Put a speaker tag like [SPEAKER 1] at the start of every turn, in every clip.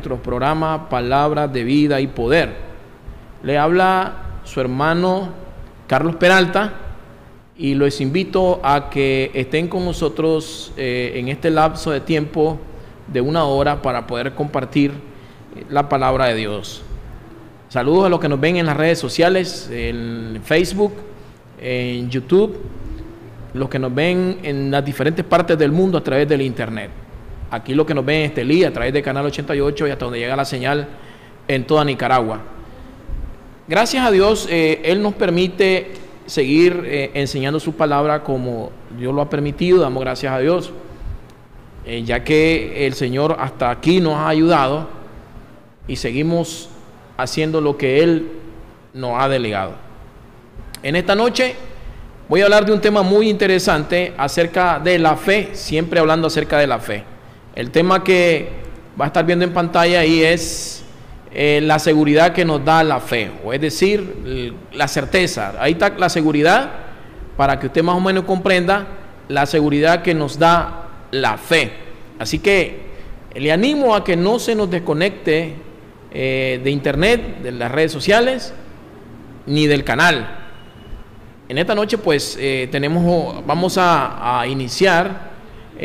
[SPEAKER 1] nuestro programa Palabras de Vida y Poder. Le habla su hermano Carlos Peralta y los invito a que estén con nosotros en este lapso de tiempo de 1 hora para poder compartir la palabra de Dios. Saludos a los que nos ven en las redes sociales, en Facebook, en YouTube, los que nos ven en las diferentes partes del mundo a través del internet. Aquí los que nos ven en Estelí a través de Canal 88 y hasta donde llega la señal en toda Nicaragua. Gracias a Dios, Él nos permite seguir enseñando su palabra como Dios lo ha permitido. Damos gracias a Dios, ya que el Señor hasta aquí nos ha ayudado y seguimos haciendo lo que Él nos ha delegado. En esta noche voy a hablar de un tema muy interesante acerca de la fe, siempre hablando acerca de la fe. El tema que va a estar viendo en pantalla ahí es la seguridad que nos da la fe, o es decir, la certeza. Ahí está la seguridad, para que usted más o menos comprenda la seguridad que nos da la fe. Así que le animo a que no se nos desconecte de internet, de las redes sociales, ni del canal. En esta noche pues vamos a iniciar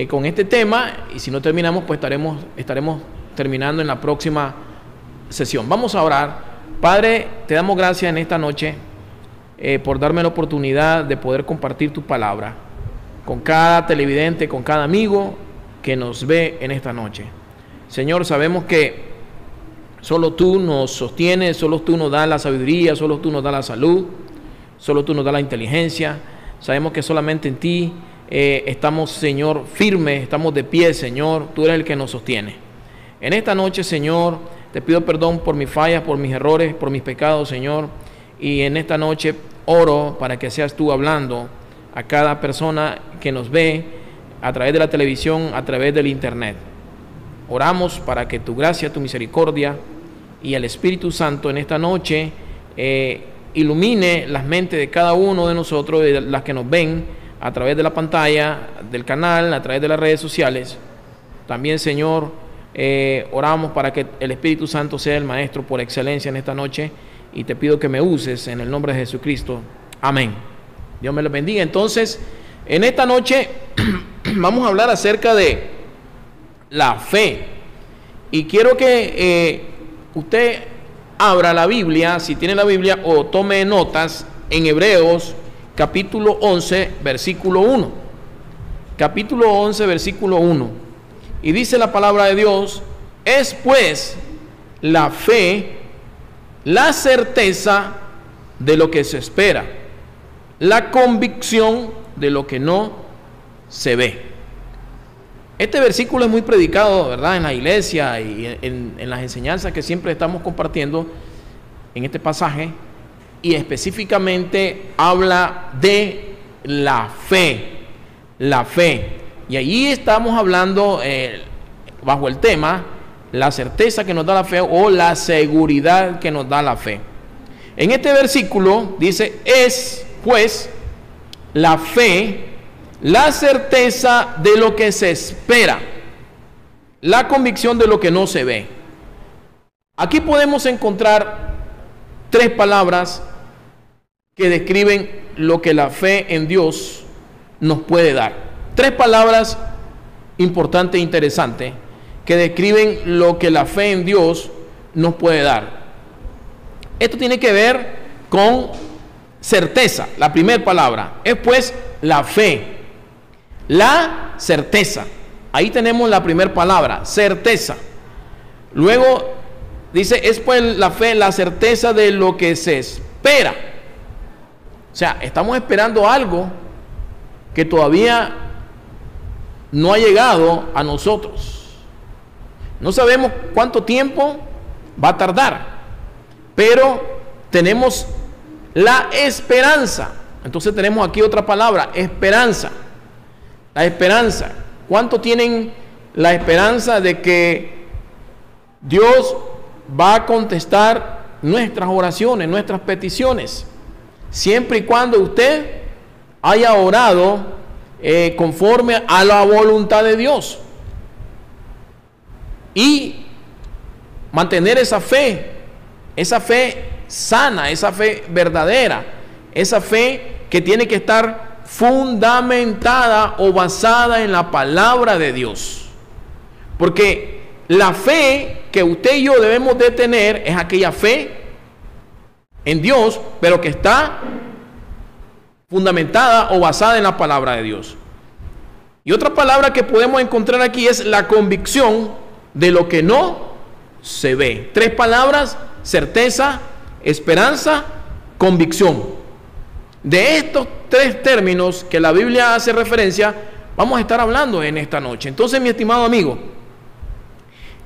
[SPEAKER 1] con este tema, y si no terminamos pues estaremos terminando en la próxima sesión. Vamos a orar. Padre, te damos gracias en esta noche por darme la oportunidad de poder compartir tu palabra con cada televidente, con cada amigo que nos ve en esta noche. Señor, sabemos que solo tú nos sostienes, solo tú nos das la sabiduría, solo tú nos das la salud, solo tú nos das la inteligencia. Sabemos que solamente en ti estamos, Señor, firmes, estamos de pie, Señor. Tú eres el que nos sostiene. En esta noche, Señor, te pido perdón por mis fallas, por mis errores, por mis pecados, Señor. Y en esta noche oro para que seas tú hablando a cada persona que nos ve a través de la televisión, a través del internet. Oramos para que tu gracia, tu misericordia y el Espíritu Santo en esta noche ilumine las mentes de cada uno de nosotros, de las que nos ven a través de la pantalla, del canal, a través de las redes sociales. También, Señor, oramos para que el Espíritu Santo sea el Maestro por excelencia en esta noche, y te pido que me uses en el nombre de Jesucristo. Amén. Dios me lo bendiga. Entonces, en esta noche vamos a hablar acerca de la fe, y quiero que usted abra la Biblia, si tiene la Biblia, o tome notas en Hebreos capítulo 11, versículo 1. Capítulo 11, versículo 1. Y dice la palabra de Dios: es pues la fe la certeza de lo que se espera, la convicción de lo que no se ve. Este versículo es muy predicado, ¿verdad?, en la iglesia y en las enseñanzas que siempre estamos compartiendo en este pasaje, y específicamente habla de la fe. La fe. Y allí estamos hablando bajo el tema la certeza que nos da la fe, o la seguridad que nos da la fe. En este versículo dice: es pues la fe la certeza de lo que se espera, la convicción de lo que no se ve. Aquí podemos encontrar 3 palabras que describen lo que la fe en Dios nos puede dar. 3 palabras importantes e interesantes que describen lo que la fe en Dios nos puede dar. Esto tiene que ver con certeza. La primera palabra es pues la fe, la certeza. Ahí tenemos la primera palabra, certeza. Luego dice: es pues la fe la certeza de lo que se espera. O sea, estamos esperando algo que todavía no ha llegado a nosotros. No sabemos cuánto tiempo va a tardar, pero tenemos la esperanza. Entonces tenemos aquí otra palabra, esperanza. La esperanza. ¿Cuánto tienen la esperanza de que Dios va a contestar nuestras oraciones, nuestras peticiones? Siempre y cuando usted haya orado conforme a la voluntad de Dios. Y mantener esa fe sana, esa fe verdadera, esa fe que tiene que estar fundamentada o basada en la palabra de Dios. Porque la fe que usted y yo debemos de tener es aquella fe en Dios, pero que está fundamentada o basada en la palabra de Dios. Y otra palabra que podemos encontrar aquí es la convicción de lo que no se ve. 3 palabras: certeza, esperanza, convicción. De estos 3 términos que la Biblia hace referencia, vamos a estar hablando en esta noche. Entonces, mi estimado amigo,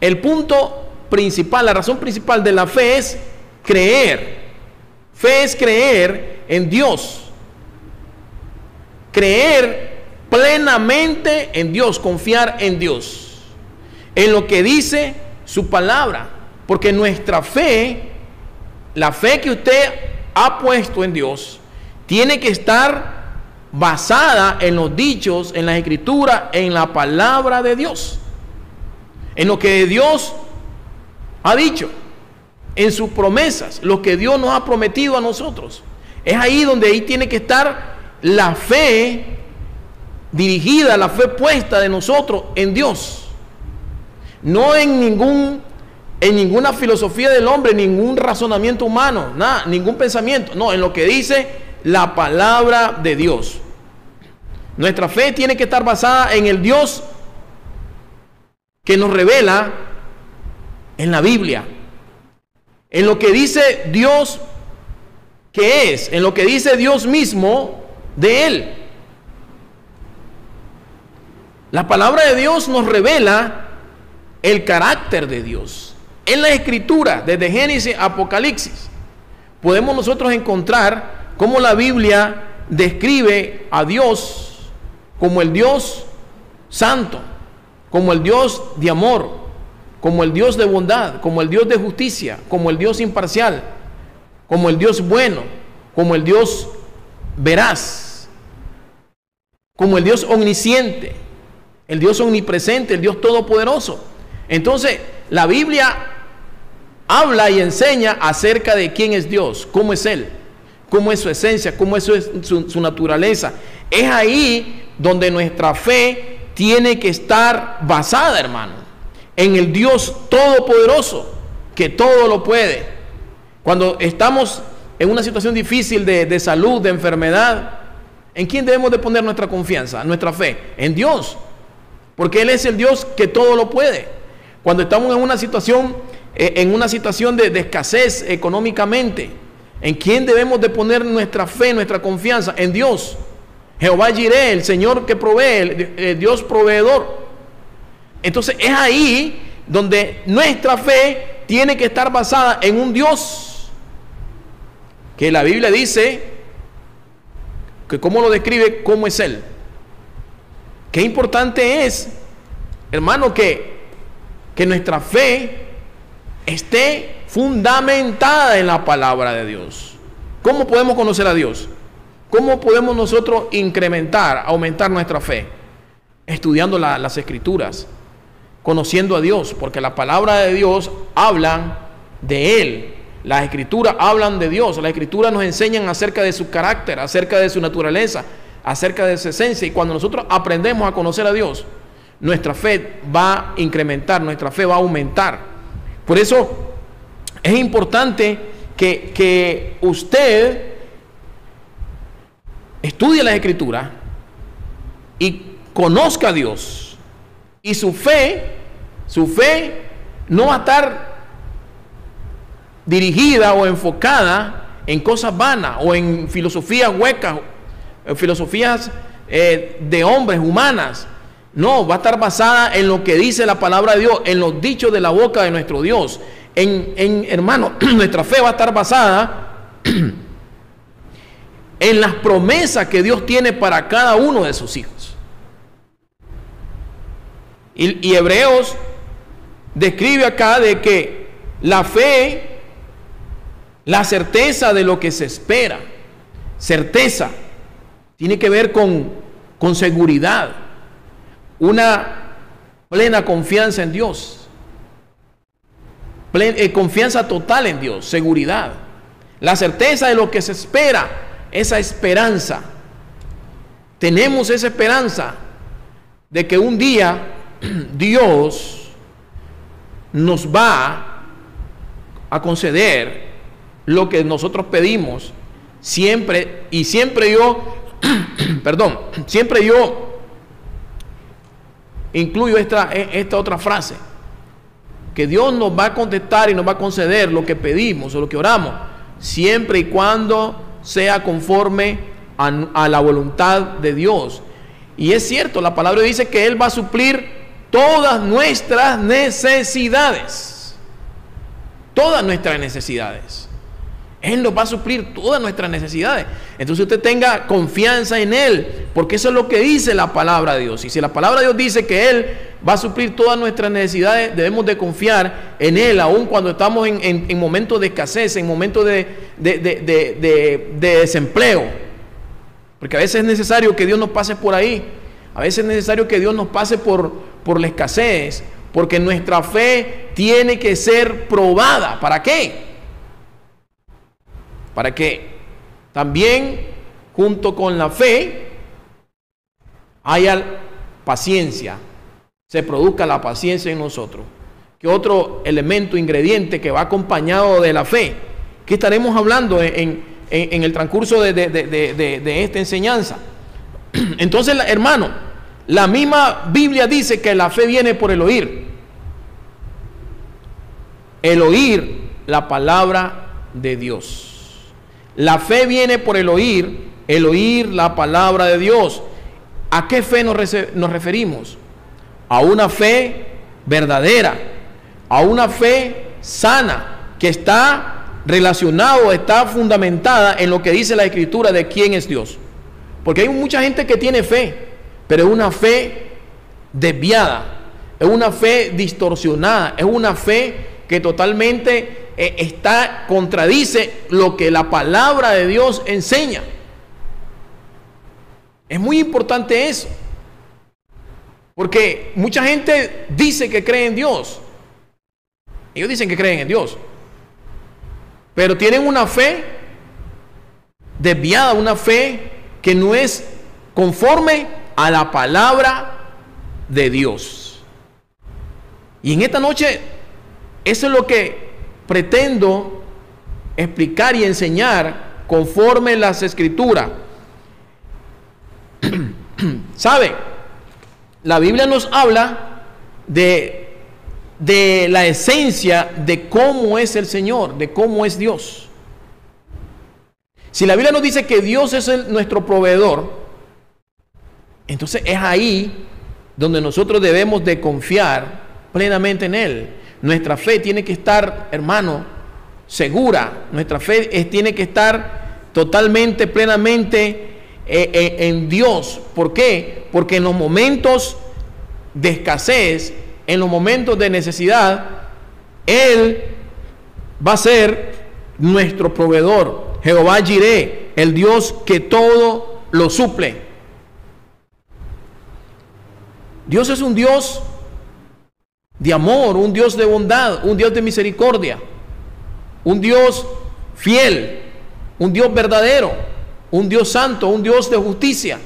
[SPEAKER 1] el punto principal, la razón principal de la fe es creer. Fe es creer en Dios. Creer plenamente en Dios, confiar en Dios, en lo que dice su palabra. Porque nuestra fe, la fe que usted ha puesto en Dios, tiene que estar basada en los dichos, en las escrituras, en la palabra de Dios, en lo que Dios ha dicho, en sus promesas, lo que Dios nos ha prometido a nosotros. Es ahí donde tiene que estar la fe dirigida, la fe puesta de nosotros en Dios, no en ninguna filosofía del hombre, ningún razonamiento humano, nada, ningún pensamiento, no, en lo que dice la palabra de Dios. Nuestra fe tiene que estar basada en el Dios que nos revela en la Biblia, en lo que dice Dios que es, en lo que dice Dios mismo de Él. La palabra de Dios nos revela el carácter de Dios. En la Escritura, desde Génesis a Apocalipsis, podemos nosotros encontrar cómo la Biblia describe a Dios como el Dios santo, como el Dios de amor, como el Dios de bondad, como el Dios de justicia, como el Dios imparcial, como el Dios bueno, como el Dios veraz, como el Dios omnisciente, el Dios omnipresente, el Dios todopoderoso. Entonces, la Biblia habla y enseña acerca de quién es Dios, cómo es Él, cómo es su esencia, cómo es su naturaleza. Es ahí donde nuestra fe tiene que estar basada, hermano, en el Dios todopoderoso, que todo lo puede. Cuando estamos en una situación difícil de salud, de enfermedad, ¿en quién debemos de poner nuestra confianza, nuestra fe? En Dios, porque Él es el Dios que todo lo puede. Cuando estamos en una situación de escasez económicamente, ¿en quién debemos de poner nuestra fe, nuestra confianza? En Dios. Jehová Jireh, el Señor que provee, el Dios proveedor. Entonces es ahí donde nuestra fe tiene que estar basada en un Dios que la Biblia dice que cómo lo describe, cómo es Él. Qué importante es, hermano, que nuestra fe esté fundamentada en la palabra de Dios. ¿Cómo podemos conocer a Dios? ¿Cómo podemos nosotros incrementar, aumentar nuestra fe? Estudiando las Escrituras, conociendo a Dios, porque la palabra de Dios habla de Él. Las Escrituras hablan de Dios. Las Escrituras nos enseñan acerca de su carácter, acerca de su naturaleza, acerca de su esencia. Y cuando nosotros aprendemos a conocer a Dios, nuestra fe va a incrementar, nuestra fe va a aumentar. Por eso es importante que usted estudie las Escrituras y conozca a Dios. Y su fe no va a estar dirigida o enfocada en cosas vanas o en filosofías huecas, filosofías de hombres, humanas. No, va a estar basada en lo que dice la palabra de Dios, en los dichos de la boca de nuestro Dios. Hermano, nuestra fe va a estar basada en las promesas que Dios tiene para cada uno de sus hijos. Y Hebreos describe acá de que la fe, la certeza de lo que se espera, certeza, tiene que ver con seguridad, una plena confianza en Dios. confianza total en Dios, seguridad. La certeza de lo que se espera, esa esperanza. Tenemos esa esperanza de que un día Dios nos va a conceder lo que nosotros pedimos. Siempre yo, perdón, siempre yo incluyo esta otra frase, que Dios nos va a contestar y nos va a conceder lo que pedimos o lo que oramos, siempre y cuando sea conforme a la voluntad de Dios. Y es cierto, la palabra dice que Él va a suplir todas nuestras necesidades. Todas nuestras necesidades. Él nos va a suplir todas nuestras necesidades. Entonces usted tenga confianza en Él, porque eso es lo que dice la palabra de Dios. Y si la palabra de Dios dice que Él va a suplir todas nuestras necesidades, debemos de confiar en Él, aun cuando estamos en momentos de escasez, en momentos de desempleo. Porque a veces es necesario que Dios nos pase por ahí. A veces es necesario que Dios nos pase por la escasez, porque nuestra fe tiene que ser probada. ¿Para qué? Para que también junto con la fe haya paciencia, se produzca la paciencia en nosotros. ¿Qué otro elemento, ingrediente que va acompañado de la fe? ¿Qué estaremos hablando en el transcurso de esta enseñanza? Entonces, hermano, la misma Biblia dice que la fe viene por el oír. El oír la palabra de Dios. La fe viene por el oír la palabra de Dios. ¿A qué fe nos referimos? A una fe verdadera, a una fe sana, que está relacionado, está fundamentada en lo que dice la Escritura de quién es Dios. Porque hay mucha gente que tiene fe, pero es una fe desviada, es una fe distorsionada, es una fe que totalmente contradice lo que la palabra de Dios enseña. Es muy importante eso, porque mucha gente dice que cree en Dios. Ellos dicen que creen en Dios, pero tienen una fe desviada, una fe que no es conforme a la palabra de Dios. Y en esta noche eso es lo que pretendo explicar y enseñar conforme las Escrituras. ¿Sabe? La Biblia nos habla de la esencia de cómo es el Señor, de cómo es Dios. Si la Biblia nos dice que Dios es nuestro proveedor, entonces es ahí donde nosotros debemos de confiar plenamente en Él. Nuestra fe tiene que estar, hermano, segura. Nuestra fe tiene que estar totalmente, plenamente en Dios. ¿Por qué? Porque en los momentos de escasez, en los momentos de necesidad, Él va a ser nuestro proveedor. Jehová Jireh, el Dios que todo lo suple. Dios es un Dios de amor, un Dios de bondad, un Dios de misericordia, un Dios fiel, un Dios verdadero, un Dios santo, un Dios de justicia,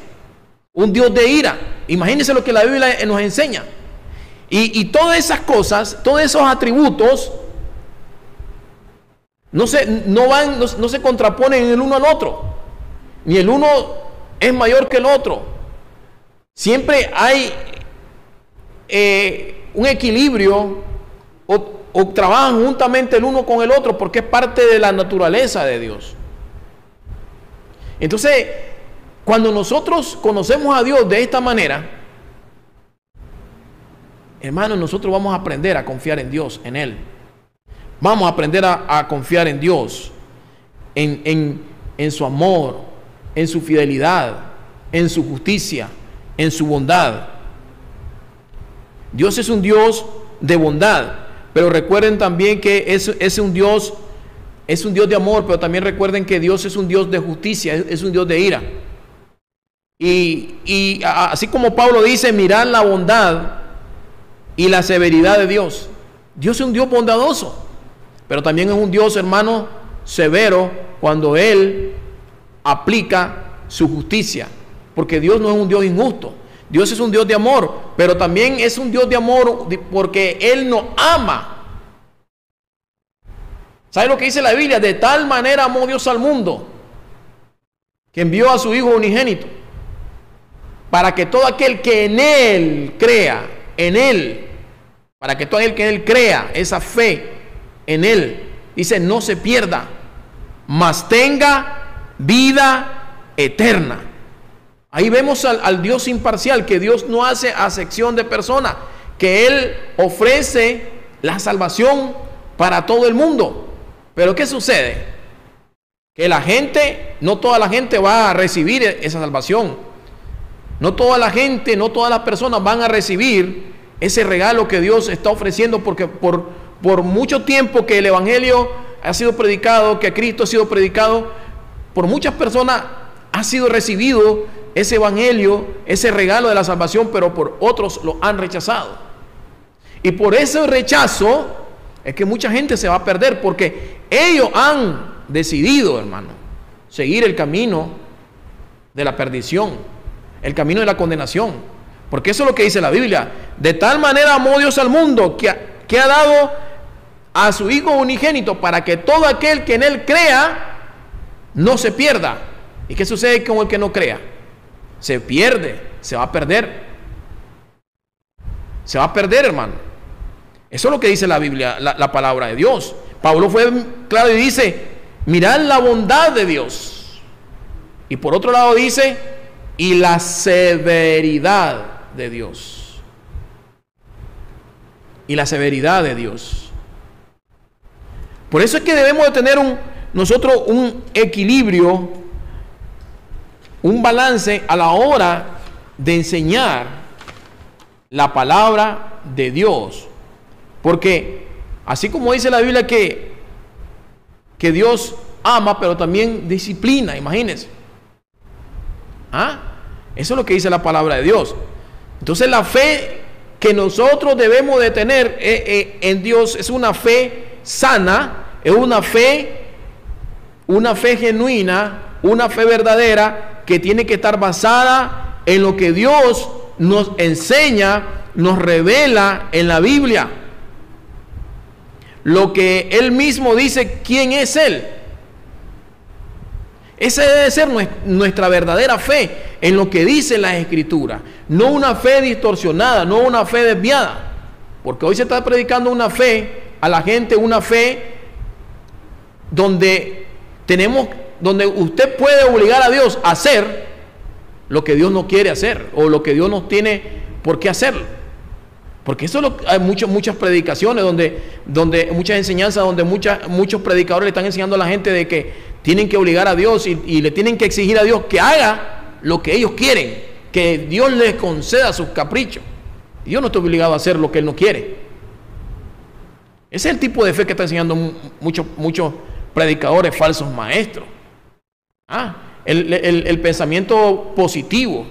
[SPEAKER 1] un Dios de ira. Imagínense lo que la Biblia nos enseña. Y todas esas cosas, todos esos atributos no se contraponen el uno al otro, ni el uno es mayor que el otro. Siempre hay un equilibrio, o trabajan juntamente el uno con el otro, porque es parte de la naturaleza de Dios. Entonces, cuando nosotros conocemos a Dios de esta manera, hermanos, nosotros vamos a aprender a confiar en Dios, en Él. Vamos a aprender a confiar en Dios, en su amor, en su fidelidad, en su justicia, en su bondad. Dios es un Dios de bondad, pero recuerden también que es un Dios de amor, pero también recuerden que Dios es un Dios de justicia, es un Dios de ira. Y así como Pablo dice, mirad la bondad y la severidad de Dios. Dios es un Dios bondadoso. Pero también es un Dios, hermano, severo cuando Él aplica su justicia. Porque Dios no es un Dios injusto. Dios es un Dios de amor, pero también es un Dios de amor porque Él nos ama. ¿Sabe lo que dice la Biblia? De tal manera amó Dios al mundo, que envió a su Hijo unigénito, para que todo aquel que en Él crea, para que todo aquel que en Él crea, esa fe en Él, dice, no se pierda, mas tenga vida eterna. Ahí vemos al Dios imparcial, que Dios no hace acepción de personas, que Él ofrece la salvación para todo el mundo. Pero ¿qué sucede? Que la gente, no toda la gente va a recibir esa salvación. No toda la gente, no todas las personas van a recibir ese regalo que Dios está ofreciendo, porque por mucho tiempo que el Evangelio ha sido predicado, que Cristo ha sido predicado, por muchas personas ha sido recibido ese Evangelio, ese regalo de la salvación, pero por otros lo han rechazado. Y por ese rechazo es que mucha gente se va a perder, porque ellos han decidido, hermano, seguir el camino de la perdición, el camino de la condenación. Porque eso es lo que dice la Biblia. De tal manera amó Dios al mundo que ha dado a su Hijo unigénito, para que todo aquel que en Él crea no se pierda. ¿Y qué sucede con el que no crea? Se pierde, se va a perder. Se va a perder, hermano. Eso es lo que dice la Biblia, la palabra de Dios. Pablo fue claro y dice, mirad la bondad de Dios. Y por otro lado dice, y la severidad de Dios. Y la severidad de Dios. Por eso es que debemos de tener nosotros un equilibrio, un balance a la hora de enseñar la palabra de Dios. Porque así como dice la Biblia que Dios ama, pero también disciplina, imagínense. Eso es lo que dice la palabra de Dios. Entonces la fe que nosotros debemos de tener en Dios es una fe sana, es una fe genuina, una fe verdadera, que tiene que estar basada en lo que Dios nos enseña, nos revela en la Biblia. Lo que Él mismo dice quién es Él. Esa debe ser nuestra verdadera fe en lo que dice la Escritura. No una fe distorsionada, no una fe desviada. Porque hoy se está predicando una fe a la gente, una fe donde usted puede obligar a Dios a hacer lo que Dios no quiere hacer, o lo que Dios no tiene por qué hacerlo. Porque eso hay muchas predicaciones, donde muchas enseñanzas, donde muchos predicadores le están enseñando a la gente de que tienen que obligar a Dios y le tienen que exigir a Dios que haga lo que ellos quieren, que Dios les conceda sus caprichos. Y Dios no está obligado a hacer lo que Él no quiere. Ese es el tipo de fe que están enseñando muchos predicadores, falsos maestros. El pensamiento positivo,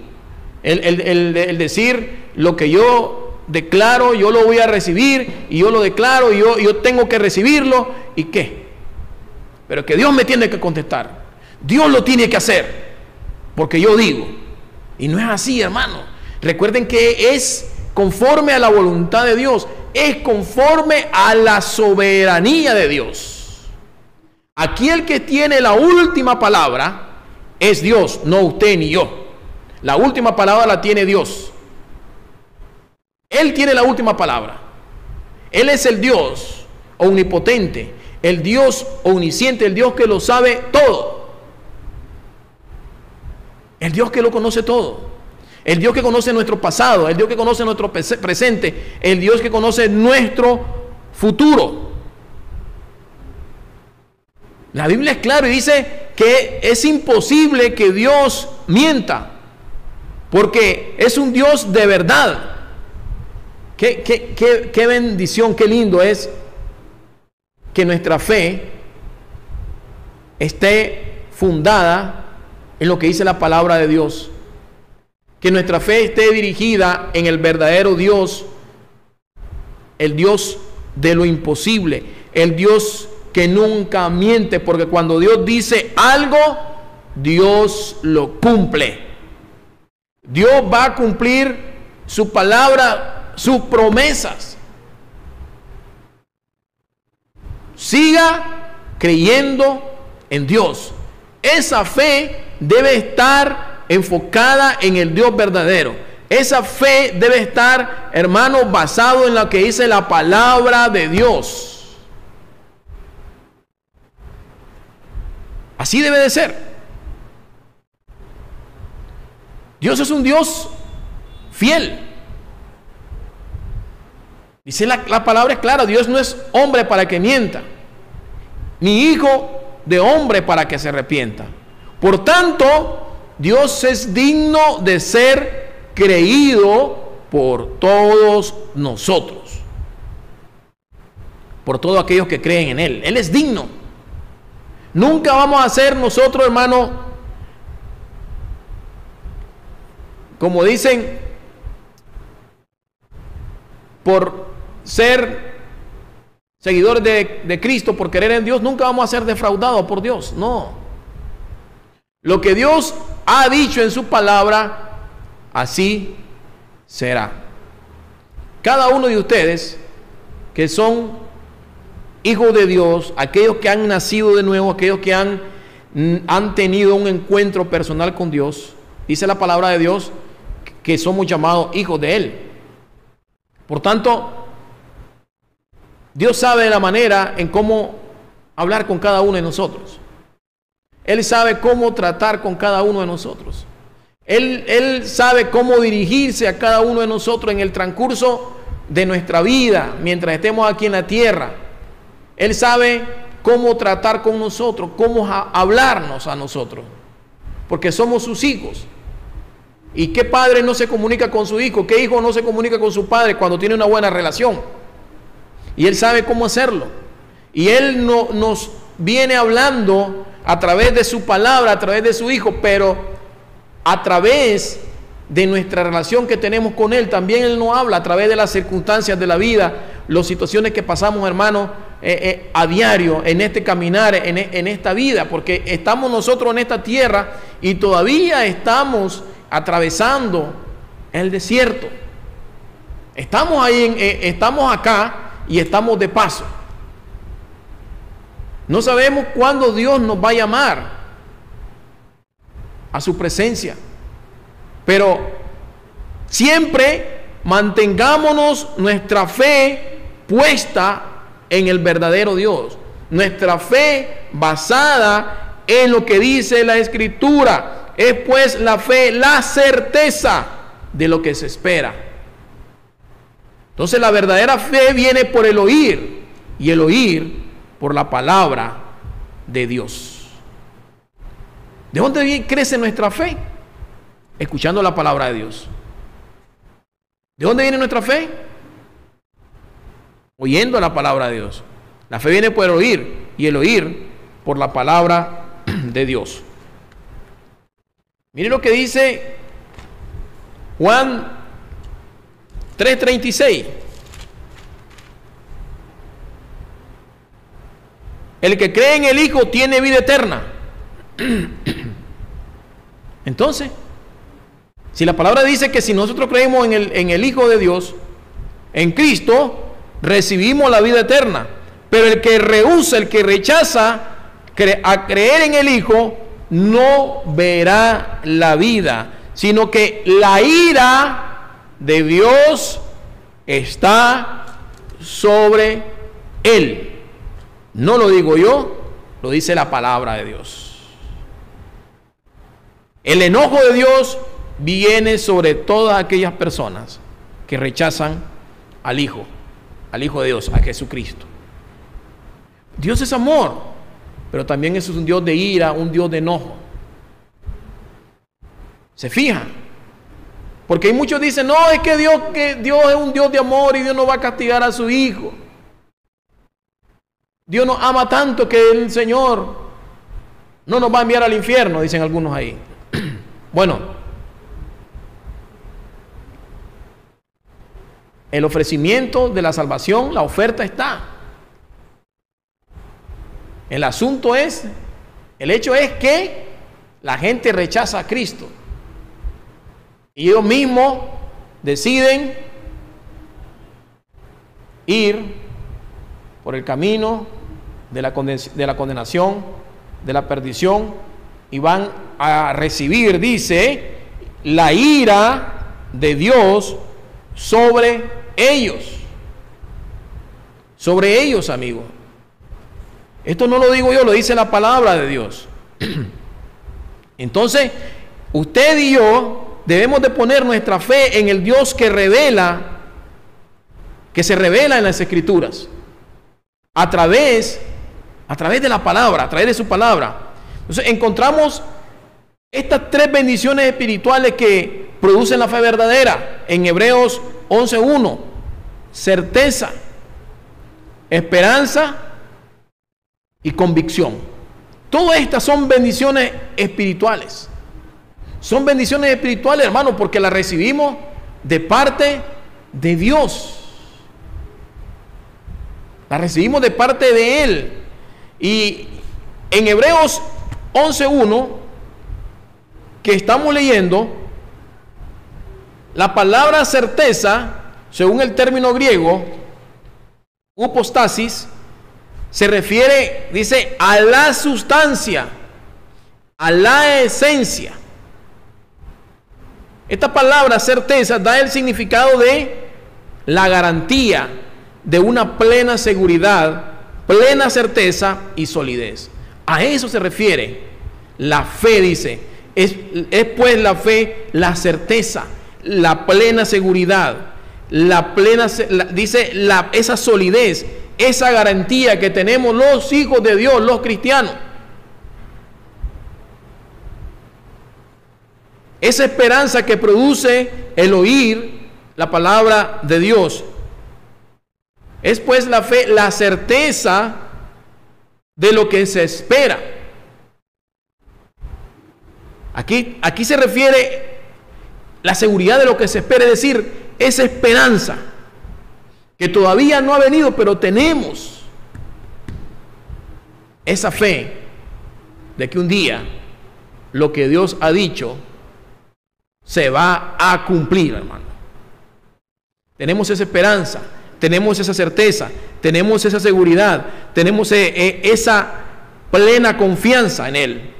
[SPEAKER 1] el decir lo que yo declaro, yo lo voy a recibir, y yo lo declaro, y yo tengo que recibirlo, ¿y qué? Pero que Dios me tiene que contestar, Dios lo tiene que hacer, porque yo digo. Y no es así, hermano. Recuerden que es conforme a la voluntad de Dios, es conforme a la soberanía de Dios. Aquí el que tiene la última palabra es Dios, no usted ni yo. La última palabra la tiene Dios. Él tiene la última palabra. Él es el Dios omnipotente, el Dios omnisciente, el Dios que lo sabe todo, el Dios que lo conoce todo, el Dios que conoce nuestro pasado, el Dios que conoce nuestro presente, el Dios que conoce nuestro futuro. La Biblia es clara y dice que es imposible que Dios mienta, porque es un Dios de verdad. Qué bendición, qué lindo es que nuestra fe esté fundada en lo que dice la palabra de Dios. Que nuestra fe esté dirigida en el verdadero Dios, el Dios de lo imposible, el Dios que nunca miente, porque cuando Dios dice algo, Dios lo cumple. Dios va a cumplir su palabra, sus promesas. Siga creyendo en Dios. Esa fe debe estar enfocada en el Dios verdadero. Esa fe debe estar, hermanos, basado en lo que dice la palabra de Dios. Así debe de ser. Dios es un Dios fiel. Dice la palabra es clara, Dios no es hombre para que mienta, ni hijo de hombre para que se arrepienta. Por tanto, Dios es digno de ser creído por todos nosotros, por todos aquellos que creen en Él. Él es digno. Nunca vamos a ser nosotros, hermano, como dicen, por ser seguidores de Cristo, por querer en Dios, nunca vamos a ser defraudados por Dios. No. Lo que Dios ha dicho en su palabra, así será. Cada uno de ustedes que son hijos de Dios, aquellos que han nacido de nuevo, aquellos que han tenido un encuentro personal con Dios, dice la palabra de Dios que somos llamados hijos de Él. Por tanto, Dios sabe la manera en cómo hablar con cada uno de nosotros. Él sabe cómo tratar con cada uno de nosotros. Él sabe cómo dirigirse a cada uno de nosotros en el transcurso de nuestra vida, mientras estemos aquí en la tierra. Él sabe cómo tratar con nosotros, cómo hablarnos a nosotros, porque somos sus hijos. ¿Y qué padre no se comunica con su hijo? ¿Qué hijo no se comunica con su padre cuando tiene una buena relación? Y Él sabe cómo hacerlo. Y Él nos viene hablando a través de su palabra, a través de su hijo, pero a través de nuestra relación que tenemos con Él, también Él nos habla a través de las circunstancias de la vida, las situaciones que pasamos, hermanos, a diario, en este caminar, en esta vida, porque estamos nosotros en esta tierra y todavía estamos atravesando el desierto. Estamos ahí, estamos acá y estamos de paso. No sabemos cuándo Dios nos va a llamar a su presencia, pero siempre mantengámonos nuestra fe puesta en el verdadero Dios, nuestra fe basada en lo que dice la Escritura. Es pues la fe, la certeza de lo que se espera. Entonces la verdadera fe viene por el oír, y el oír por la palabra de Dios. ¿De dónde crece nuestra fe? Escuchando la palabra de Dios. ¿De dónde viene nuestra fe? Oyendo la palabra de Dios. La fe viene por el oír, y el oír por la palabra de Dios. Mire lo que dice Juan 3:36. El que cree en el Hijo tiene vida eterna. Entonces, si la palabra dice que si nosotros creemos en el Hijo de Dios, en Cristo, recibimos la vida eterna. Pero el que rehúsa, el que rechaza a creer en el Hijo, no verá la vida, sino que la ira de Dios está sobre él. No lo digo yo, lo dice la palabra de Dios. El enojo de Dios viene sobre todas aquellas personas que rechazan al Hijo de Dios, a Jesucristo. Dios es amor, pero también es un Dios de ira, un Dios de enojo. ¿Se fijan? Porque hay muchos dicen, no, es que Dios es un Dios de amor y Dios no va a castigar a su Hijo. Dios nos ama tanto que el Señor no nos va a enviar al infierno, dicen algunos ahí. Bueno, el ofrecimiento de la salvación, la oferta está. El hecho es que la gente rechaza a Cristo. Y ellos mismos deciden ir por el camino de la condenación, de la perdición, y van a recibir, dice, la ira de Dios sobre ellos. Sobre ellos, amigos. Esto no lo digo yo, lo dice la palabra de Dios. Entonces, usted y yo debemos de poner nuestra fe en el Dios que se revela en las Escrituras, a través de la palabra, a través de su palabra. Entonces encontramos estas tres bendiciones espirituales que producen la fe verdadera en Hebreos 11:1: certeza, esperanza y convicción. Todas estas son bendiciones espirituales. Son bendiciones espirituales, hermano, porque las recibimos de parte de Dios. Las recibimos de parte de Él. Y en Hebreos 11:1 que estamos leyendo, la palabra certeza, según el término griego, hypostasis, se refiere, dice, a la sustancia, a la esencia. Esta palabra certeza da el significado de la garantía de una plena seguridad, plena certeza y solidez. A eso se refiere la fe, dice. Es pues la fe, la certeza, la plena seguridad, esa solidez, esa garantía que tenemos los hijos de Dios, los cristianos. Esa esperanza que produce el oír la palabra de Dios. Es pues la fe, la certeza de lo que se espera. Aquí se refiere la seguridad de lo que se espera, es decir, esa esperanza que todavía no ha venido, pero tenemos esa fe de que un día lo que Dios ha dicho se va a cumplir, hermano. Tenemos esa esperanza, tenemos esa certeza, tenemos esa seguridad, tenemos esa plena confianza en Él.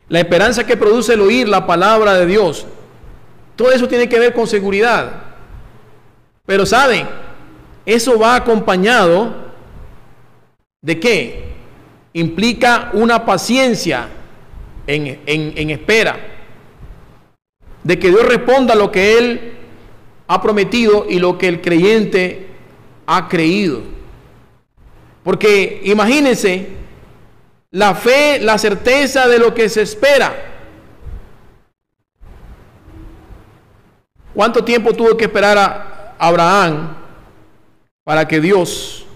[SPEAKER 1] La esperanza que produce el oír la palabra de Dios, todo eso tiene que ver con seguridad. Pero ¿saben? Eso va acompañado ¿de qué? Implica una paciencia en espera, de que Dios responda lo que Él ha prometido y lo que el creyente ha creído. Porque imagínense, la fe, la certeza de lo que se espera. ¿Cuánto tiempo tuvo que esperar a Abraham para que Dios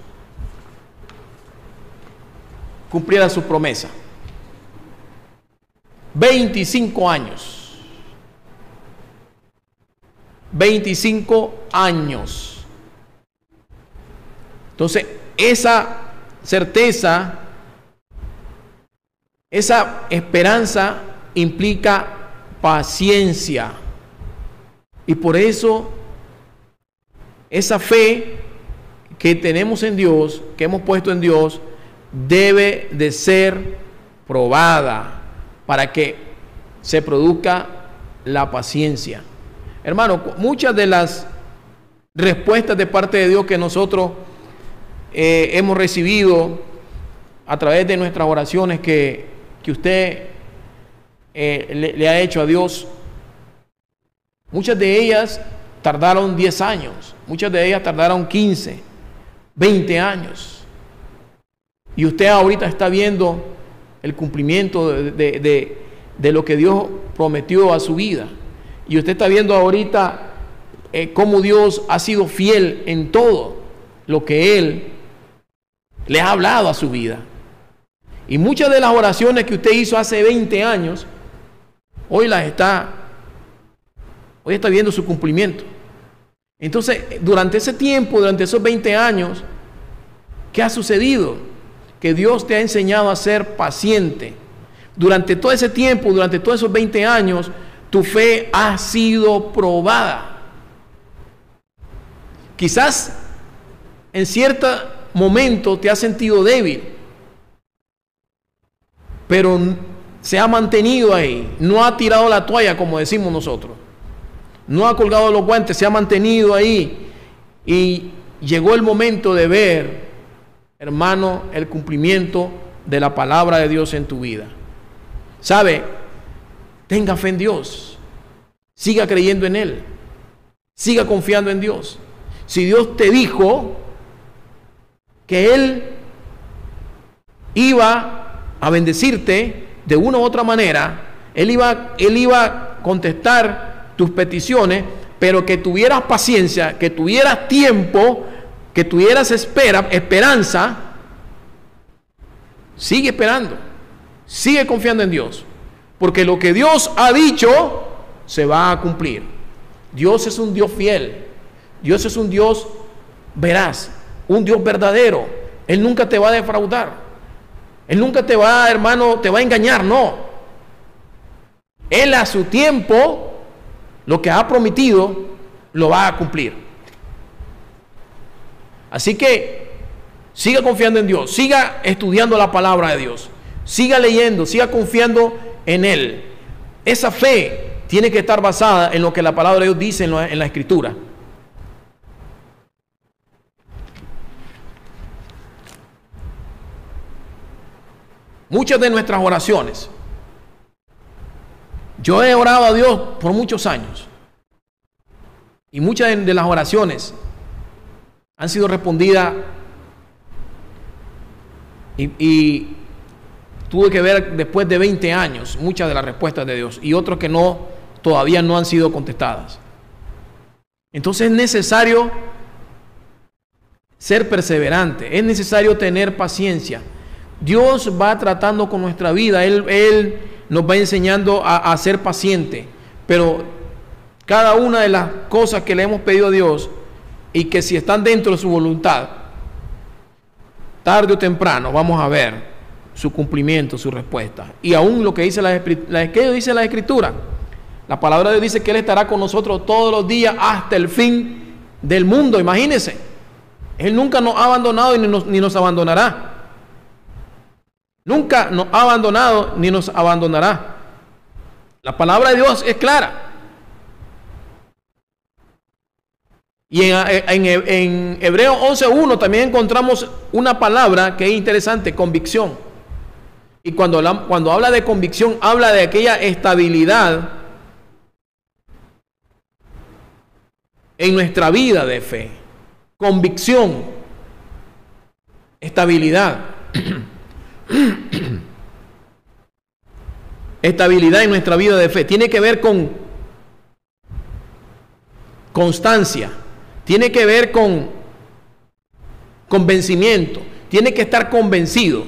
[SPEAKER 1] cumpliera su promesa? 25 años. 25 años. Entonces, esa certeza, esa esperanza implica paciencia. Y por eso, esa fe que tenemos en Dios, que hemos puesto en Dios, debe de ser probada para que se produzca la paciencia. Hermano, muchas de las respuestas de parte de Dios que nosotros hemos recibido a través de nuestras oraciones que usted le ha hecho a Dios, muchas de ellas tardaron 10 años, muchas de ellas tardaron 15, 20 años. Y usted ahorita está viendo el cumplimiento de lo que Dios prometió a su vida. Y usted está viendo ahorita cómo Dios ha sido fiel en todo lo que Él le ha hablado a su vida. Y muchas de las oraciones que usted hizo hace 20 años, hoy está viendo su cumplimiento. Entonces, durante ese tiempo, durante esos 20 años, ¿qué ha sucedido? que Dios te ha enseñado a ser paciente. Durante todo ese tiempo, durante todos esos 20 años, tu fe ha sido probada. Quizás en cierto momento te has sentido débil, pero se ha mantenido ahí, no ha tirado la toalla, como decimos nosotros, no ha colgado los guantes, se ha mantenido ahí, y llegó el momento de ver, hermano, el cumplimiento de la palabra de Dios en tu vida. ¿Sabe? Tenga fe en Dios, siga creyendo en Él, siga confiando en Dios. Si Dios te dijo que Él iba a bendecirte de una u otra manera, Él iba a contestar tus peticiones, pero que tuvieras paciencia, que tuvieras tiempo, que tuvieras esperanza. Sigue esperando, sigue confiando en Dios, porque lo que Dios ha dicho se va a cumplir. Dios es un Dios fiel, Dios es un Dios veraz, un Dios verdadero. Él nunca te va a defraudar, Él nunca te va, hermano, te va a engañar, no. Él a su tiempo, lo que ha prometido, lo va a cumplir. Así que siga confiando en Dios, siga estudiando la palabra de Dios, siga leyendo, siga confiando en Él. Esa fe tiene que estar basada en lo que la palabra de Dios dice en la Escritura. Muchas de nuestras oraciones, yo he orado a Dios por muchos años, y muchas de las oraciones han sido respondidas, y tuve que ver después de 20 años muchas de las respuestas de Dios, y otros que todavía no han sido contestadas. Entonces es necesario ser perseverante, es necesario tener paciencia. Dios va tratando con nuestra vida, Él nos va enseñando a ser paciente, pero cada una de las cosas que le hemos pedido a Dios, y que si están dentro de su voluntad, tarde o temprano vamos a ver su cumplimiento, su respuesta. Y aún lo que dice la Escritura, la palabra de Dios dice que Él estará con nosotros todos los días hasta el fin del mundo. Imagínense, Él nunca nos ha abandonado ni nos abandonará. Nunca nos ha abandonado ni nos abandonará. La palabra de Dios es clara. Y en Hebreos 11:1 también encontramos una palabra que es interesante: convicción. Y cuando habla de convicción, habla de aquella estabilidad en nuestra vida de fe. Convicción, estabilidad. Estabilidad en nuestra vida de fe. Tiene que ver con constancia. Tiene que ver con convencimiento. Tiene que estar convencido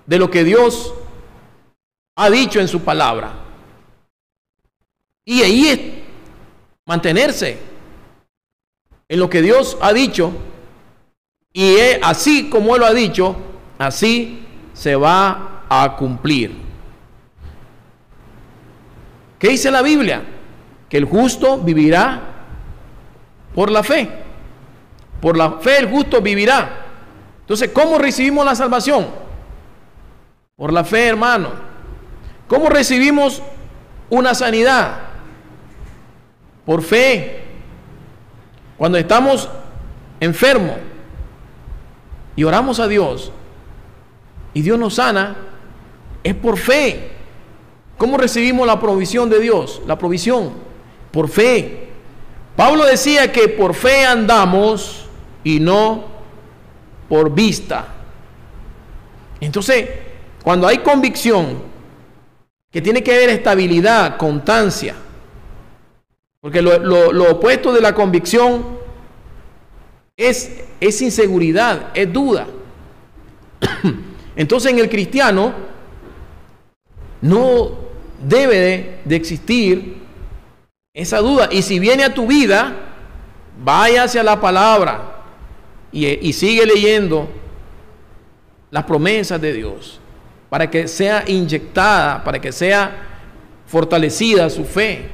[SPEAKER 1] de lo que Dios ha dicho en su palabra. Y ahí es mantenerse en lo que Dios ha dicho. Y así como Él lo ha dicho, así se va a cumplir. ¿Qué dice la Biblia? Que el justo vivirá por la fe. Por la fe el justo vivirá. Entonces, ¿cómo recibimos la salvación? Por la fe, hermano. ¿Cómo recibimos una sanidad? Por fe. Cuando estamos enfermos y oramos a Dios y Dios nos sana, es por fe. ¿Cómo recibimos la provisión de Dios? La provisión, por fe. Pablo decía que por fe andamos y no por vista. Entonces, cuando hay convicción, que tiene que haber estabilidad, constancia, porque lo opuesto de la convicción es inseguridad, es duda. Entonces, en el cristiano no debe de existir esa duda. Y si viene a tu vida, vaya hacia la palabra y sigue leyendo las promesas de Dios, para que sea inyectada, para que sea fortalecida su fe,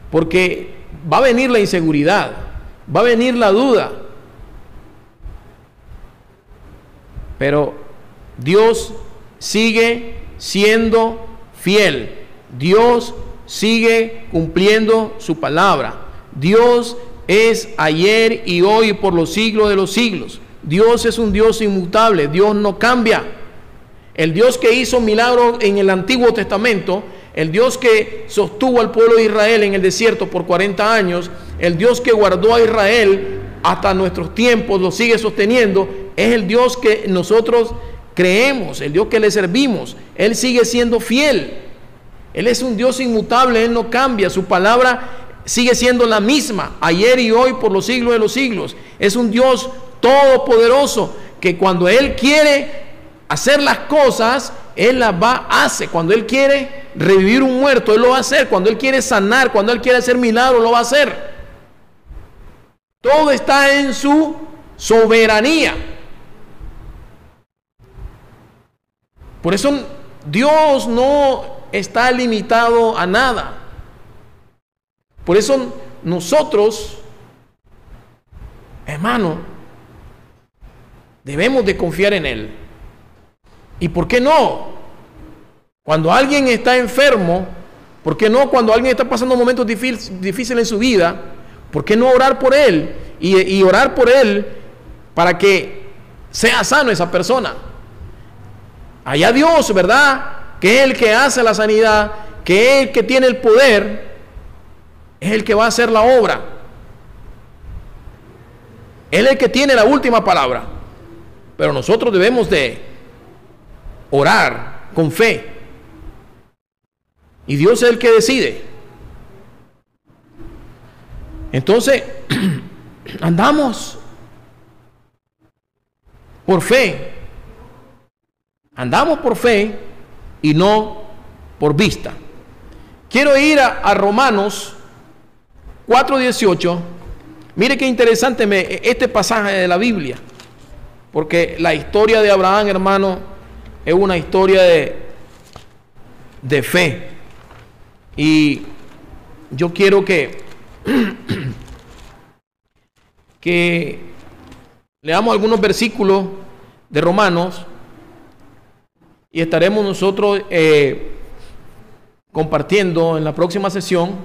[SPEAKER 1] porque va a venir la inseguridad, va a venir la duda, pero Dios sigue siendo fiel, Dios sigue cumpliendo su palabra. Dios es ayer y hoy y por los siglos de los siglos. Dios es un Dios inmutable, Dios no cambia. El Dios que hizo milagros en el Antiguo Testamento, el Dios que sostuvo al pueblo de Israel en el desierto por 40 años, el Dios que guardó a Israel hasta nuestros tiempos, lo sigue sosteniendo, es el Dios que nosotros creemos, el Dios que le servimos. Él sigue siendo fiel. Él es un Dios inmutable, Él no cambia, su palabra sigue siendo la misma, ayer y hoy por los siglos de los siglos. Es un Dios todopoderoso, que cuando Él quiere hacer las cosas, Él las hace. Cuando Él quiere revivir un muerto, Él lo va a hacer. Cuando Él quiere sanar, cuando Él quiere hacer milagros, lo va a hacer. Todo está en su soberanía. Por eso Dios no está limitado a nada. Por eso nosotros, hermano, debemos de confiar en Él. ¿Y por qué no? Cuando alguien está enfermo, ¿por qué no? Cuando alguien está pasando momentos difíciles en su vida, ¿por qué no orar por él? Y orar por él para que sea sano esa persona. Allá Dios, ¿verdad? Que es el que hace la sanidad, que es el que tiene el poder, es el que va a hacer la obra. Él es el que tiene la última palabra. Pero nosotros debemos de orar con fe. Y Dios es el que decide. Entonces, andamos por fe. Andamos por fe y no por vista. Quiero ir a Romanos 4:18. Mire qué interesante este pasaje de la Biblia. Porque la historia de Abraham, hermano, es una historia de fe. Y yo quiero que leamos algunos versículos de Romanos y estaremos nosotros compartiendo en la próxima sesión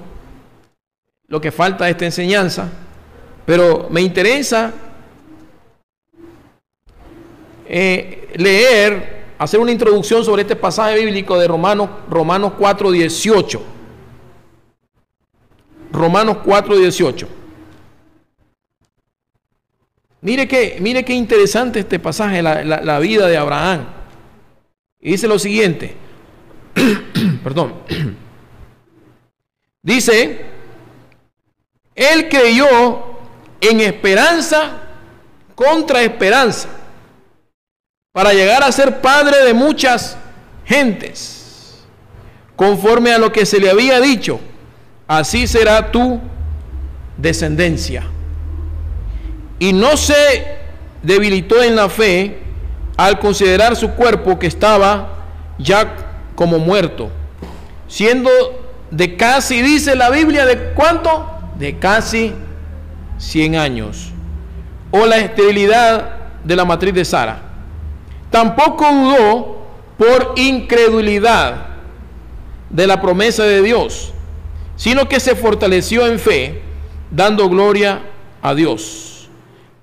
[SPEAKER 1] lo que falta de esta enseñanza. Pero me interesa hacer una introducción sobre este pasaje bíblico de Romanos 4:18. Romanos 4:18. Mire qué interesante este pasaje, la vida de Abraham. Y dice lo siguiente. Perdón. Dice, él creyó en esperanza contra esperanza, para llegar a ser padre de muchas gentes, conforme a lo que se le había dicho, así será tu descendencia. Y no se debilitó en la fe al considerar su cuerpo, que estaba ya como muerto, siendo de casi, dice la Biblia, ¿de cuánto? De casi 100 años, o la esterilidad de la matriz de Sara. Tampoco dudó por incredulidad de la promesa de Dios, sino que se fortaleció en fe, dando gloria a Dios,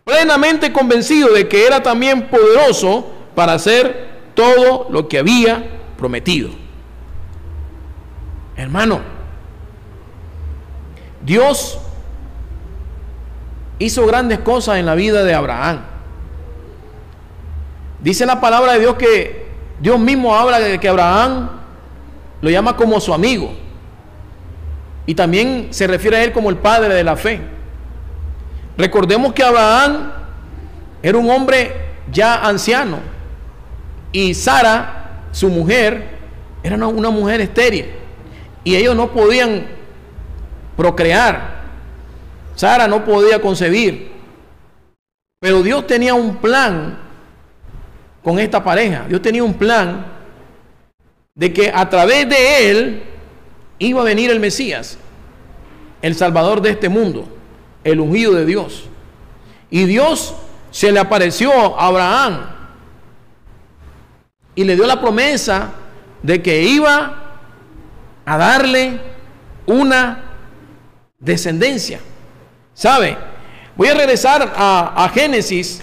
[SPEAKER 1] plenamente convencido de que era también poderoso para hacer todo lo que había prometido. Hermano, Dios hizo grandes cosas en la vida de Abraham. Dice la palabra de Dios que Dios mismo habla de que Abraham lo llama como su amigo. Y también se refiere a él como el padre de la fe. Recordemos que Abraham era un hombre ya anciano. Y Sara, su mujer, era una mujer estéril. Y ellos no podían procrear. Sara no podía concebir. Pero Dios tenía un plan con esta pareja. Dios tenía un plan de que a través de él iba a venir el Mesías, el Salvador de este mundo, el ungido de Dios. Y Dios se le apareció a Abraham y le dio la promesa de que iba a darle una descendencia. ¿Sabe? Voy a regresar a Génesis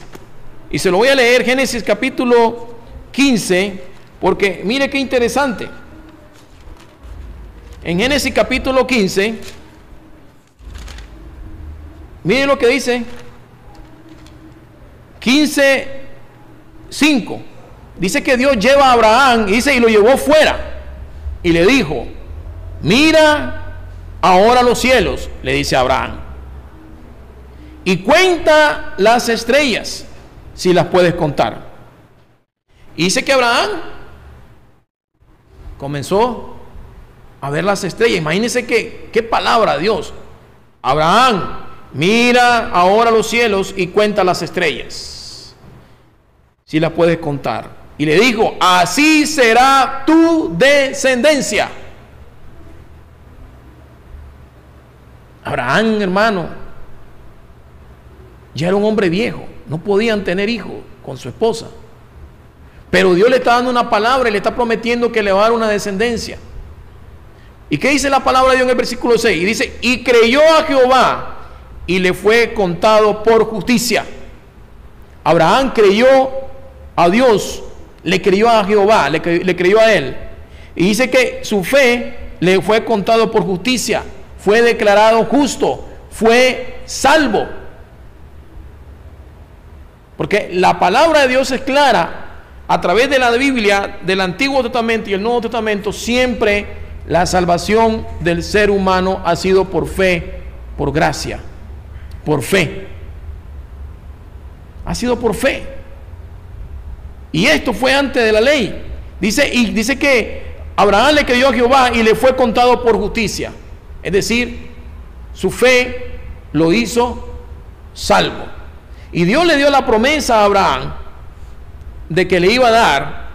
[SPEAKER 1] y se lo voy a leer, Génesis capítulo 15, porque mire qué interesante. En Génesis capítulo 15, mire lo que dice 15:5. Dice que Dios lleva a Abraham y lo llevó fuera y le dijo: mira ahora los cielos, le dice a Abraham, y cuenta las estrellas, si las puedes contar. Y dice que Abraham comenzó a ver las estrellas. Imagínense qué palabra de Dios. Abraham, mira ahora los cielos y cuenta las estrellas, si las puedes contar. Y le dijo: así será tu descendencia. Abraham, hermano, ya era un hombre viejo, no podían tener hijos con su esposa, pero Dios le está dando una palabra y le está prometiendo que le va a dar una descendencia. ¿Y qué dice la palabra de Dios en el versículo 6? Y dice: y creyó a Jehová y le fue contado por justicia. Abraham creyó a Dios, le creyó a Jehová, le creyó a él, y dice que su fe le fue contado por justicia, fue declarado justo, fue salvo. Porque la palabra de Dios es clara. A través de la Biblia, del Antiguo Testamento y el Nuevo Testamento, siempre la salvación del ser humano ha sido por fe, por gracia, por fe. Ha sido por fe. Y esto fue antes de la ley. Dice que Abraham le creyó a Jehová y le fue contado por justicia. Es decir, su fe lo hizo salvo. Y Dios le dio la promesa a Abraham de que le iba a dar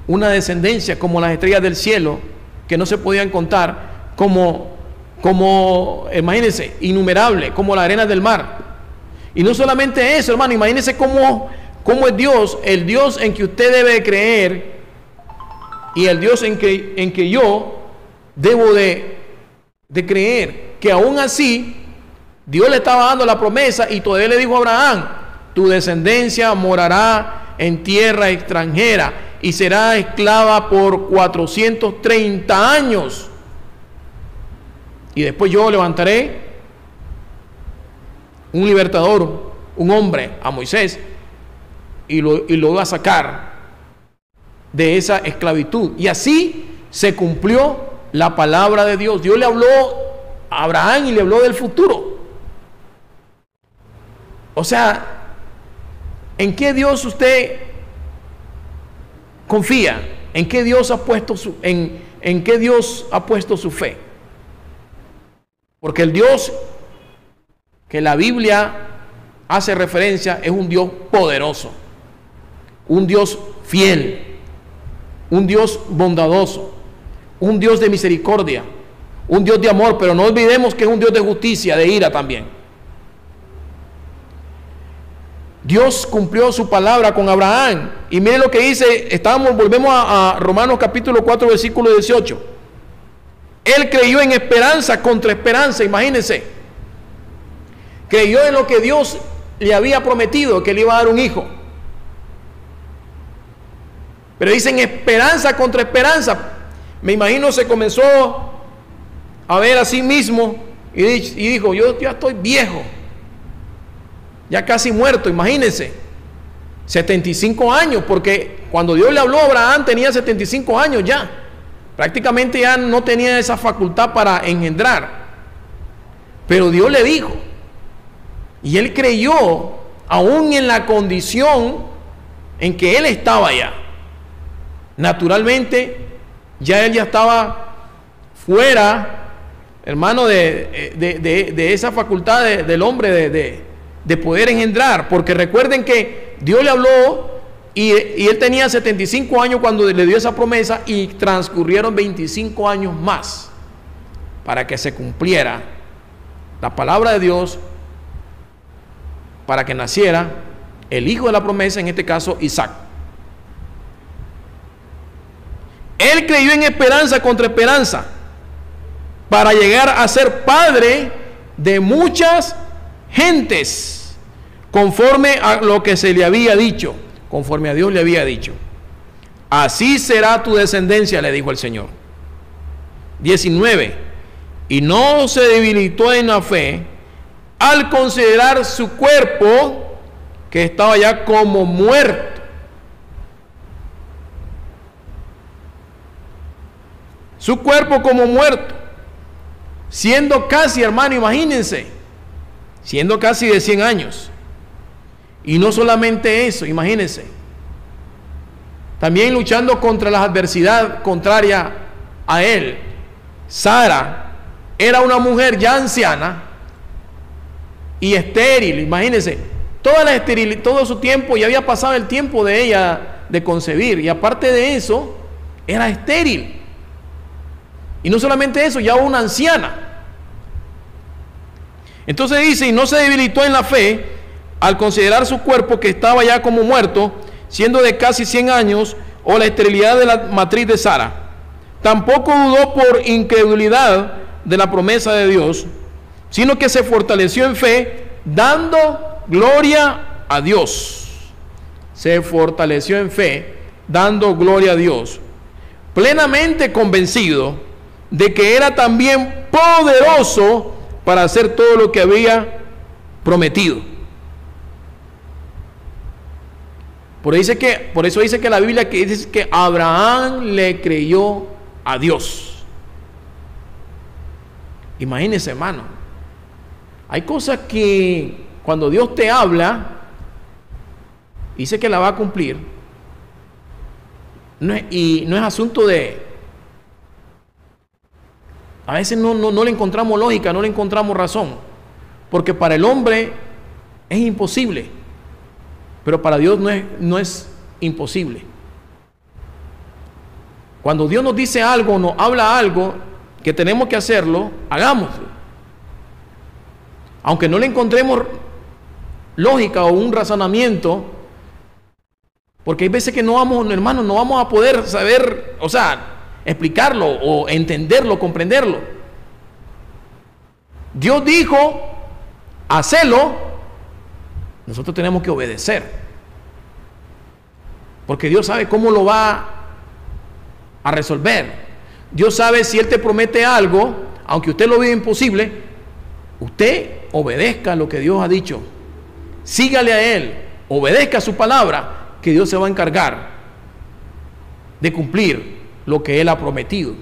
[SPEAKER 1] una descendencia como las estrellas del cielo, que no se podían contar, como imagínense, innumerable, como las arenas del mar. Y no solamente eso, hermano, imagínense cómo es Dios, el Dios en que usted debe creer y el Dios en que yo debo de creer, que aún así Dios le estaba dando la promesa y todavía le dijo a Abraham: tu descendencia morará en tierra extranjera y será esclava por 430 años. Y después yo levantaré un libertador, un hombre, a Moisés, y lo va a sacar de esa esclavitud. Y así se cumplió la palabra de Dios. Dios le habló a Abraham y le habló del futuro. O sea, ¿en qué Dios usted confía? ¿En qué Dios ha puesto en qué Dios ha puesto su fe? Porque el Dios que la Biblia hace referencia es un Dios poderoso, un Dios fiel, un Dios bondadoso, un Dios de misericordia, un Dios de amor, pero no olvidemos que es un Dios de justicia, de ira también. Dios cumplió su palabra con Abraham. Y miren lo que dice, volvemos a Romanos capítulo 4, versículo 18. Él creyó en esperanza contra esperanza, imagínense. Creyó en lo que Dios le había prometido, que le iba a dar un hijo. Pero dicen esperanza contra esperanza. Me imagino se comenzó a ver a sí mismo y dijo: yo ya estoy viejo, ya casi muerto, imagínense, 75 años, porque cuando Dios le habló a Abraham tenía 75 años ya, prácticamente ya no tenía esa facultad para engendrar, pero Dios le dijo, y él creyó, aún en la condición en que él estaba ya. Naturalmente, ya él ya estaba fuera, hermano, de esa facultad del hombre de poder engendrar, porque recuerden que Dios le habló Y él tenía 75 años cuando le dio esa promesa, y transcurrieron 25 años más para que se cumpliera la palabra de Dios, para que naciera el hijo de la promesa, en este caso Isaac. Él creyó en esperanza contra esperanza para llegar a ser padre de muchas gentes, conforme a lo que se le había dicho, conforme a Dios le había dicho. Así será tu descendencia, le dijo el Señor. 19. Y no se debilitó en la fe al considerar su cuerpo, que estaba ya como muerto. Su cuerpo como muerto, siendo casi, hermano, imagínense, siendo casi de 100 años. Y no solamente eso, imagínense, también luchando contra la adversidad contraria a él. Sara era una mujer ya anciana y estéril, imagínense, todo su tiempo, ya había pasado el tiempo de ella de concebir, y aparte de eso, era estéril. Y no solamente eso, ya una anciana. Entonces dice, y no se debilitó en la fe al considerar su cuerpo, que estaba ya como muerto, siendo de casi 100 años, o la esterilidad de la matriz de Sara. Tampoco dudó por incredulidad de la promesa de Dios, sino que se fortaleció en fe, dando gloria a Dios. Se fortaleció en fe, dando gloria a Dios, plenamente convencido de que era también poderoso para hacer todo lo que había prometido. Por eso dice que la Biblia que dice que Abraham le creyó a Dios. Imagínense, hermano, hay cosas que cuando Dios te habla, dice que la va a cumplir, y no es asunto de, a veces no le encontramos lógica, no le encontramos razón, porque para el hombre es imposible, pero para Dios no es imposible. Cuando Dios nos dice algo, nos habla algo, que tenemos que hacerlo, hagámoslo. Aunque no le encontremos lógica o un razonamiento, porque hay veces que no vamos, hermanos, no vamos a poder saber, o sea, explicarlo o entenderlo, comprenderlo. Dios dijo, hacelo, nosotros tenemos que obedecer, porque Dios sabe cómo lo va a resolver. Dios sabe si Él te promete algo, aunque usted lo vea imposible, usted obedezca lo que Dios ha dicho, sígale a Él, obedezca su palabra, que Dios se va a encargar de cumplir lo que Él ha prometido.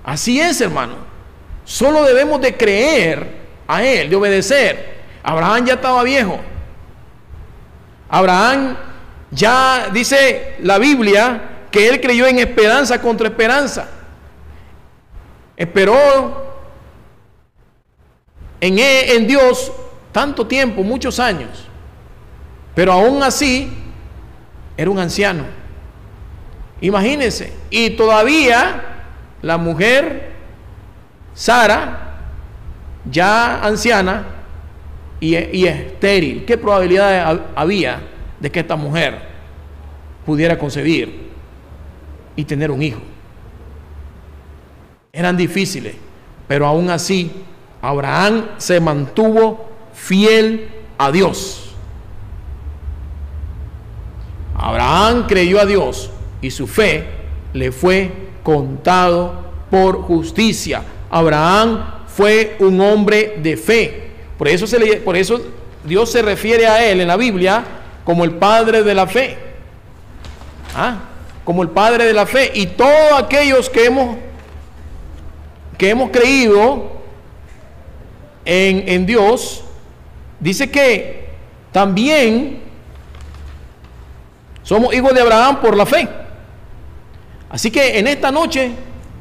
[SPEAKER 1] Así es, hermano. Solo debemos de creer a Él, de obedecer. Abraham ya estaba viejo. Abraham ya dice la Biblia que él creyó en esperanza contra esperanza. Esperó en Dios tanto tiempo, muchos años, pero aún así era un anciano. Imagínense, y todavía la mujer Sara, ya anciana y estéril. ¿Qué probabilidad había de que esta mujer pudiera concebir y tener un hijo? Eran difíciles, pero aún así Abraham se mantuvo fiel a Dios. Abraham creyó a Dios y su fe le fue contado por justicia. Abraham fue un hombre de fe. Por eso Dios se refiere a él en la Biblia como el padre de la fe. Como el padre de la fe. Y todos aquellos que hemos creído en Dios, dice que también somos hijos de Abraham por la fe. Así que en esta noche,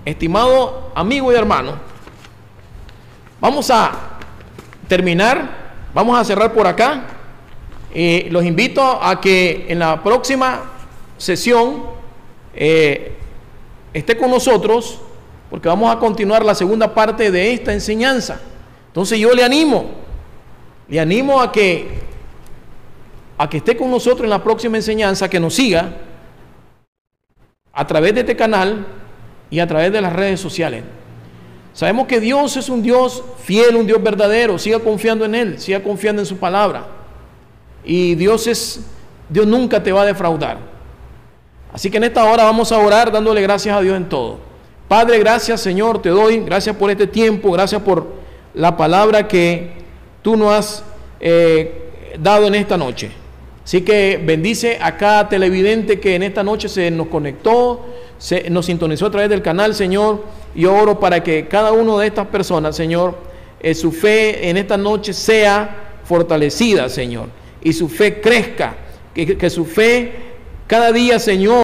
[SPEAKER 1] estimado amigo y hermano, vamos a terminar, vamos a cerrar por acá Los invito a que en la próxima sesión esté con nosotros, porque vamos a continuar la segunda parte de esta enseñanza. Entonces yo le animo a que esté con nosotros en la próxima enseñanza, que nos siga a través de este canal y a través de las redes sociales. Sabemos que Dios es un Dios fiel, un Dios verdadero. Siga confiando en Él, siga confiando en su palabra. Y Dios nunca te va a defraudar. Así que en esta hora vamos a orar dándole gracias a Dios en todo. Padre, gracias, Señor, te doy. Gracias por este tiempo, gracias por la palabra que tú nos has dado en esta noche. Así que bendice a cada televidente que en esta noche se nos conectó, nos sintonizó a través del canal, Señor. Y oro para que cada una de estas personas, Señor, su fe en esta noche sea fortalecida, Señor, y su fe crezca, que su fe cada día, Señor,